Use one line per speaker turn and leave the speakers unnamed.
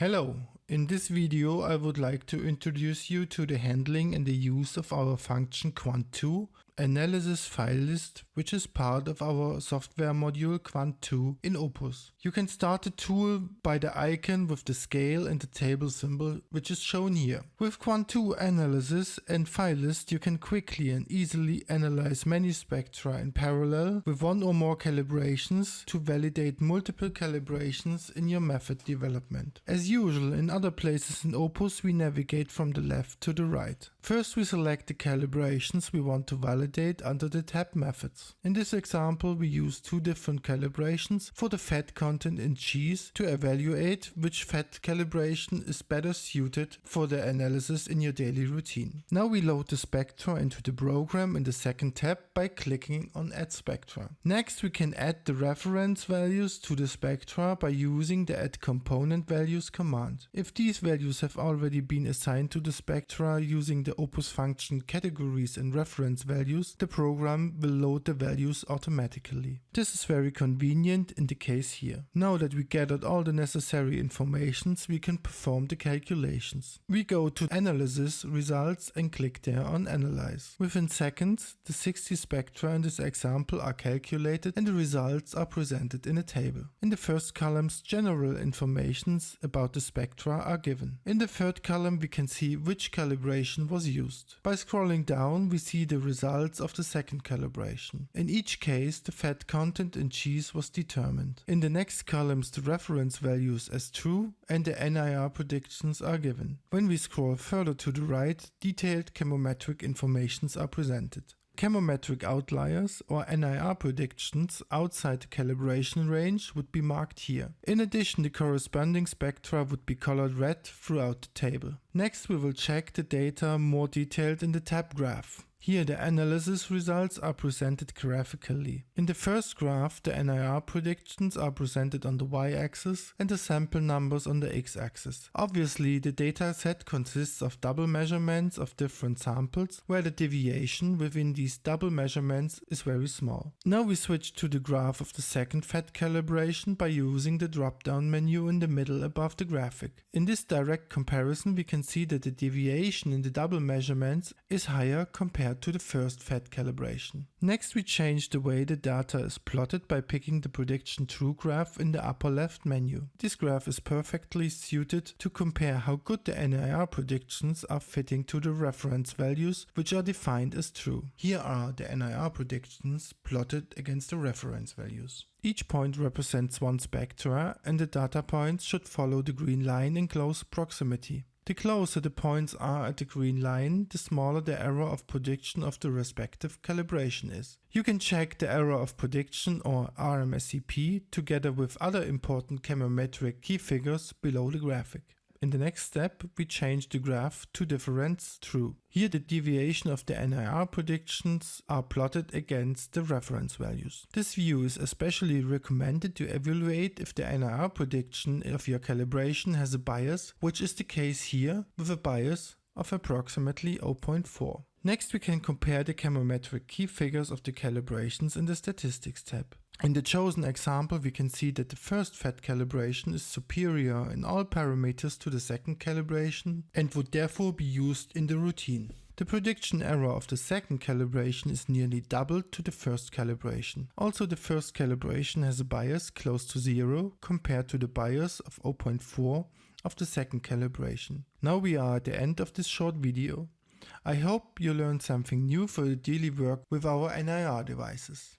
Hello, in this video I would like to introduce you to the handling and the use of our function QUANT2 analysis file list, which is part of our software module QUANT2 in Opus. You can start the tool by the icon with the scale and the table symbol, which is shown here. With QUANT2 analysis and file list, you can quickly and easily analyze many spectra in parallel with one or more calibrations to validate multiple calibrations in your method development. As usual in other places in Opus, we navigate from the left to the right. First, we select the calibrations we want to validate under the tab Methods. In this example, we use two different calibrations for the fat content in cheese to evaluate which fat calibration is better suited for the analysis in your daily routine. Now we load the spectra into the program in the second tab by clicking on Add Spectra. Next, we can add the reference values to the spectra by using the Add Component Values command. If these values have already been assigned to the spectra using the Opus function categories and reference values, the program will load the values automatically. This is very convenient in the case here. Now that we gathered all the necessary informations, we can perform the calculations. We go to Analysis Results and click there on Analyze. Within seconds, the 60 spectra in this example are calculated and the results are presented in a table. In the first columns, general informations about the spectra are given. In the third column, we can see which calibration was used. By scrolling down, we see the results of the second calibration. In each case, the fat content in cheese was determined. In the next columns, the reference values as true and the NIR predictions are given. When we scroll further to the right, detailed chemometric informations are presented. Chemometric outliers or NIR predictions outside the calibration range would be marked here. In addition, the corresponding spectra would be colored red throughout the table. Next, we will check the data more detailed in the tab Graph. Here the analysis results are presented graphically. In the first graph, the NIR predictions are presented on the y-axis and the sample numbers on the x-axis. Obviously, the dataset consists of double measurements of different samples, where the deviation within these double measurements is very small. Now we switch to the graph of the second fat calibration by using the drop-down menu in the middle above the graphic. In this direct comparison, we can see that the deviation in the double measurements is higher compared to the first fat calibration. Next, we change the way the data is plotted by picking the prediction true graph in the upper left menu. This graph is perfectly suited to compare how good the NIR predictions are fitting to the reference values, which are defined as true. Here are the NIR predictions plotted against the reference values. Each point represents one spectra and the data points should follow the green line in close proximity. The closer the points are at the green line, the smaller the error of prediction of the respective calibration is. You can check the error of prediction or RMSEP together with other important chemometric key figures below the graphic. In the next step, we change the graph to difference true. Here the deviation of the NIR predictions are plotted against the reference values. This view is especially recommended to evaluate if the NIR prediction of your calibration has a bias, which is the case here with a bias of approximately 0.4. Next, we can compare the chemometric key figures of the calibrations in the Statistics tab. In the chosen example, we can see that the first fat calibration is superior in all parameters to the second calibration and would therefore be used in the routine. The prediction error of the second calibration is nearly double to the first calibration. Also, the first calibration has a bias close to 0 compared to the bias of 0.4 of the second calibration. Now we are at the end of this short video. I hope you learned something new for your daily work with our NIR devices.